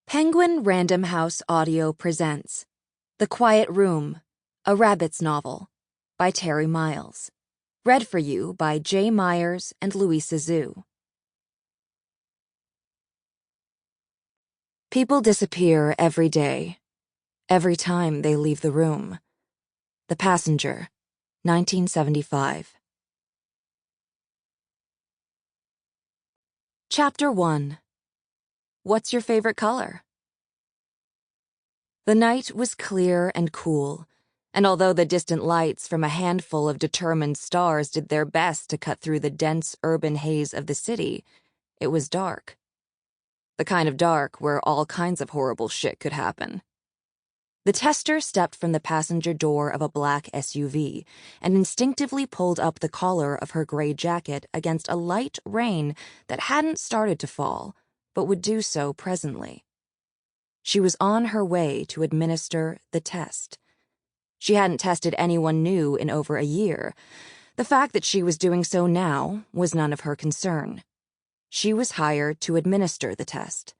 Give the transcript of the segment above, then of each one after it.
Penguin Random House Audio presents The Quiet Room, a Rabbit's Novel by Terry Miles. Read for you by J. Myers and Louisa Zhu. People disappear every day, every time they leave the room. The Passenger, 1975. Chapter 1. What's your favorite color? The night was clear and cool, and although the distant lights from a handful of determined stars did their best to cut through the dense urban haze of the city, it was dark. The kind of dark where all kinds of horrible shit could happen. The tester stepped from the passenger door of a black SUV and instinctively pulled up the collar of her gray jacket against a light rain that hadn't started to fall, but would do so presently. She was on her way to administer the test. She hadn't tested anyone new in over a year. The fact that she was doing so now was none of her concern. She was hired to administer the test,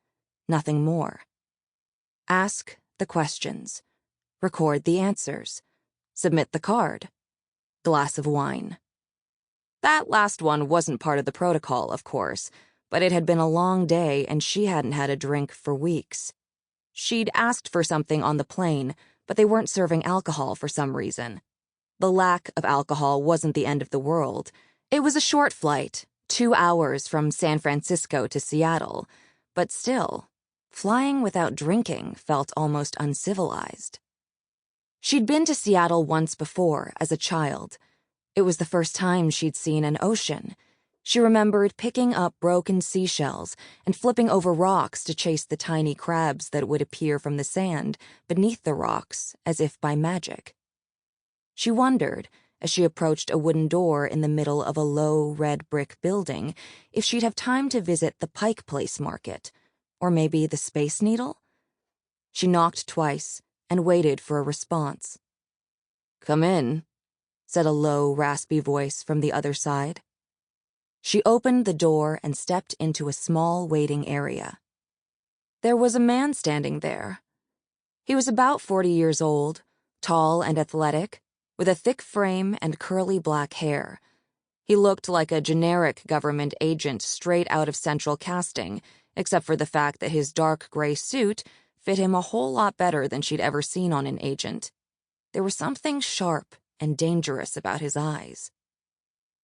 nothing more. Ask the questions, record the answers, submit the card, glass of wine. That last one wasn't part of the protocol, of course, but it had been a long day and she hadn't had a drink for weeks. She'd asked for something on the plane, but they weren't serving alcohol for some reason. The lack of alcohol wasn't the end of the world. It was a short flight, 2 hours from San Francisco to Seattle, but still, flying without drinking felt almost uncivilized. She'd been to Seattle once before as a child. It was the first time she'd seen an ocean. She remembered picking up broken seashells and flipping over rocks to chase the tiny crabs that would appear from the sand beneath the rocks as if by magic. She wondered, as she approached a wooden door in the middle of a low red brick building, if she'd have time to visit the Pike Place Market, or maybe the Space Needle. She knocked twice and waited for a response. "Come in," said a low, raspy voice from the other side. She opened the door and stepped into a small waiting area. There was a man standing there. He was about 40 years old, tall and athletic, with a thick frame and curly black hair. He looked like a generic government agent straight out of Central Casting, except for the fact that his dark gray suit fit him a whole lot better than she'd ever seen on an agent. There was something sharp and dangerous about his eyes.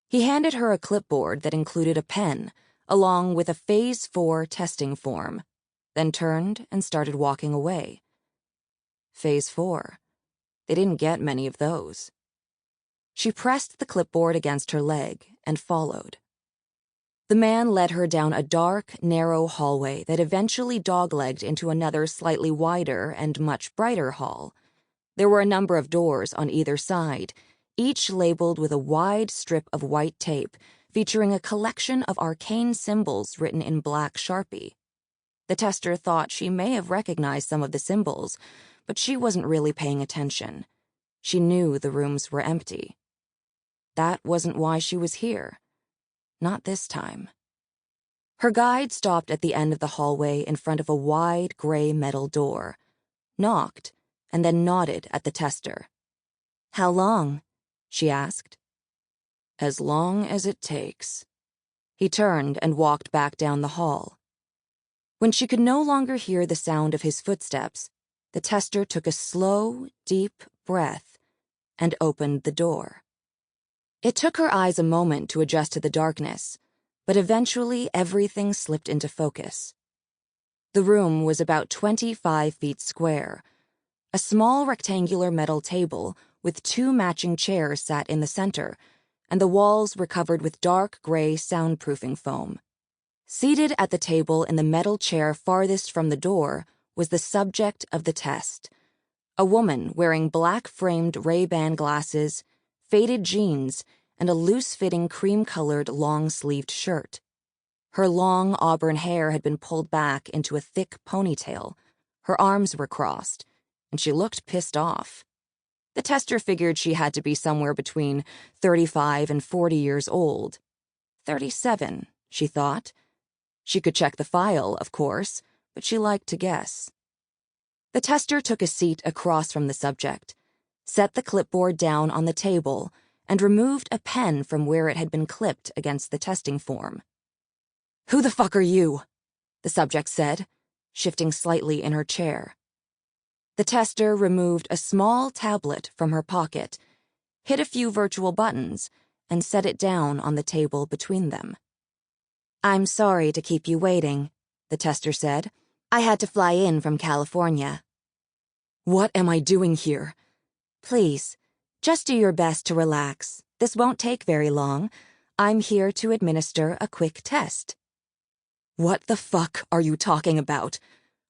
He handed her a clipboard that included a pen, along with a Phase 4 testing form, then turned and started walking away. Phase 4. They didn't get many of those. She pressed the clipboard against her leg and followed. The man led her down a dark, narrow hallway that eventually doglegged into another slightly wider and much brighter hall. There were a number of doors on either side, each labeled with a wide strip of white tape featuring a collection of arcane symbols written in black Sharpie. The tester thought she may have recognized some of the symbols, but she wasn't really paying attention. She knew the rooms were empty. That wasn't why she was here. Not this time. Her guide stopped at the end of the hallway in front of a wide gray metal door, knocked, and then nodded at the tester. "How long?" she asked. "As long as it takes." He turned and walked back down the hall. When she could no longer hear the sound of his footsteps, the tester took a slow, deep breath and opened the door. It took her eyes a moment to adjust to the darkness, but eventually everything slipped into focus. The room was about 25 feet square. A small rectangular metal table with 2 matching chairs sat in the center, and the walls were covered with dark gray soundproofing foam. Seated at the table in the metal chair farthest from the door was the subject of the test, a woman wearing black-framed Ray-Ban glasses, faded jeans, and a loose-fitting cream-colored long-sleeved shirt. Her long auburn hair had been pulled back into a thick ponytail. Her arms were crossed, and she looked pissed off. The tester figured she had to be somewhere between 35 and 40 years old. 37, she thought. She could check the file, of course, but she liked to guess. The tester took a seat across from the subject, set the clipboard down on the table, and removed a pen from where it had been clipped against the testing form. "Who the fuck are you?" the subject said, shifting slightly in her chair. The tester removed a small tablet from her pocket, hit a few virtual buttons, and set it down on the table between them. "I'm sorry to keep you waiting," the tester said. "I had to fly in from California." "What am I doing here?" "Please, just do your best to relax. This won't take very long. I'm here to administer a quick test." "What the fuck are you talking about?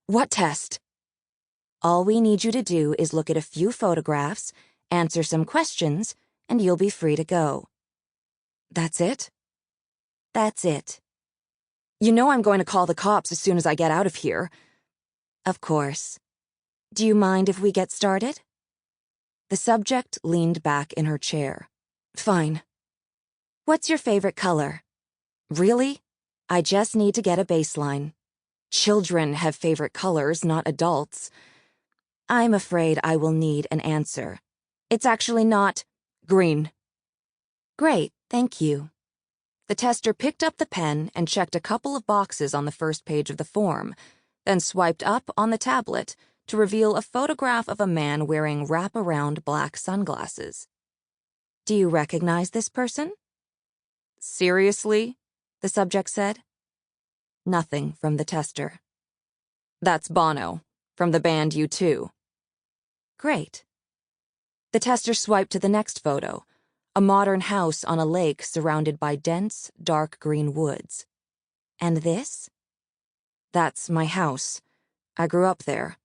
What test?" "All we need you to do is look at a few photographs, answer some questions, and you'll be free to go." "That's it?" "That's it." "You know I'm going to call the cops as soon as I get out of here." "Of course. Do you mind if we get started?" The subject leaned back in her chair. "Fine." "What's your favorite color?" "Really? I just need to get a baseline. Children have favorite colors, not adults." "I'm afraid I will need an answer. It's actually not green." "Great, thank you." The tester picked up the pen and checked a couple of boxes on the first page of the form, then swiped up on the tablet to reveal a photograph of a man wearing wraparound black sunglasses. "Do you recognize this person?" "Seriously?" the subject said. Nothing from the tester. "That's Bono, from the band U2. "Great." The tester swiped to the next photo, a modern house on a lake surrounded by dense, dark green woods. "And this?" "That's my house. I grew up there."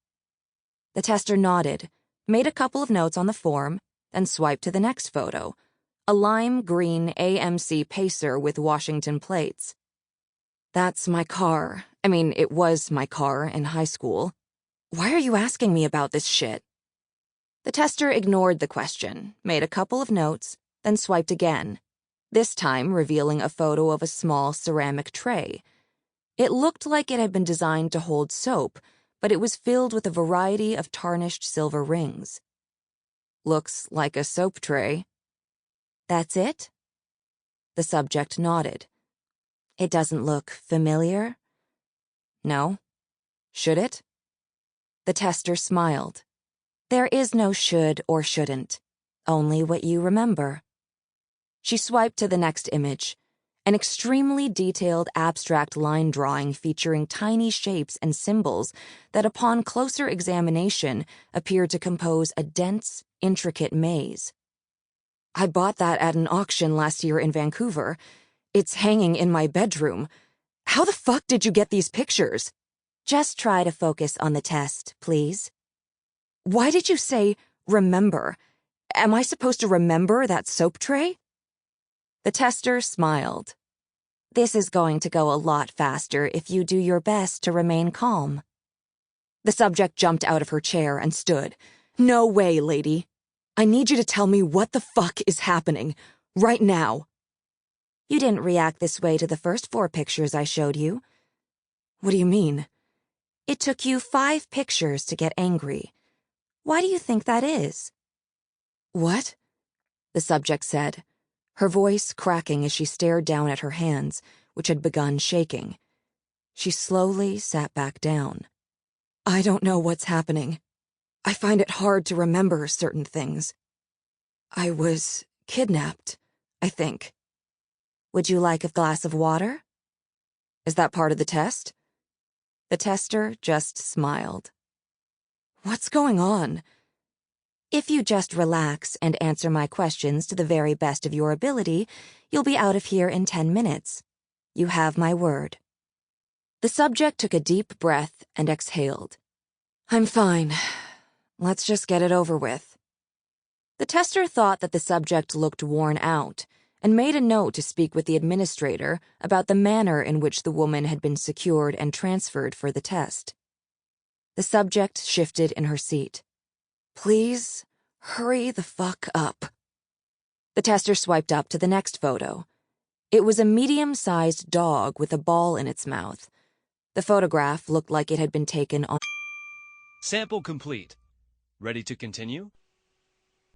The tester nodded, made a couple of notes on the form, then swiped to the next photo, a lime green AMC Pacer with Washington plates. "That's my car. I mean, it was my car in high school. Why are you asking me about this shit?" The tester ignored the question, made a couple of notes, then swiped again, this time revealing a photo of a small ceramic tray. It looked like it had been designed to hold soap, but it was filled with a variety of tarnished silver rings. "Looks like a soap tray." "That's it?" The subject nodded. "It doesn't look familiar?" "No. Should it?" The tester smiled. "There is no should or shouldn't, only what you remember." She swiped to the next image, an extremely detailed abstract line drawing featuring tiny shapes and symbols that upon closer examination appeared to compose a dense, intricate maze. "I bought that at an auction last year in Vancouver. It's hanging in my bedroom. How the fuck did you get these pictures?" "Just try to focus on the test, please." "Why did you say, remember? Am I supposed to remember that soap tray?" The tester smiled. "This is going to go a lot faster if you do your best to remain calm." The subject jumped out of her chair and stood. "No way, lady. I need you to tell me what the fuck is happening, right now." "You didn't react this way to the first 4 pictures I showed you." "What do you mean?" "It took you 5 pictures to get angry. Why do you think that is?" "What?" the subject said, her voice cracking as she stared down at her hands, which had begun shaking. She slowly sat back down. "I don't know what's happening. I find it hard to remember certain things. I was kidnapped, I think." "Would you like a glass of water?" "Is that part of the test?" The tester just smiled. "What's going on?" "If you just relax and answer my questions to the very best of your ability, you'll be out of here in 10 minutes. You have my word." The subject took a deep breath and exhaled. "I'm fine. Let's just get it over with." The tester thought that the subject looked worn out and made a note to speak with the administrator about the manner in which the woman had been secured and transferred for the test. The subject shifted in her seat. "Please, hurry the fuck up." The tester swiped up to the next photo. It was a medium-sized dog with a ball in its mouth. The photograph looked like it had been taken on. Sample complete. Ready to continue?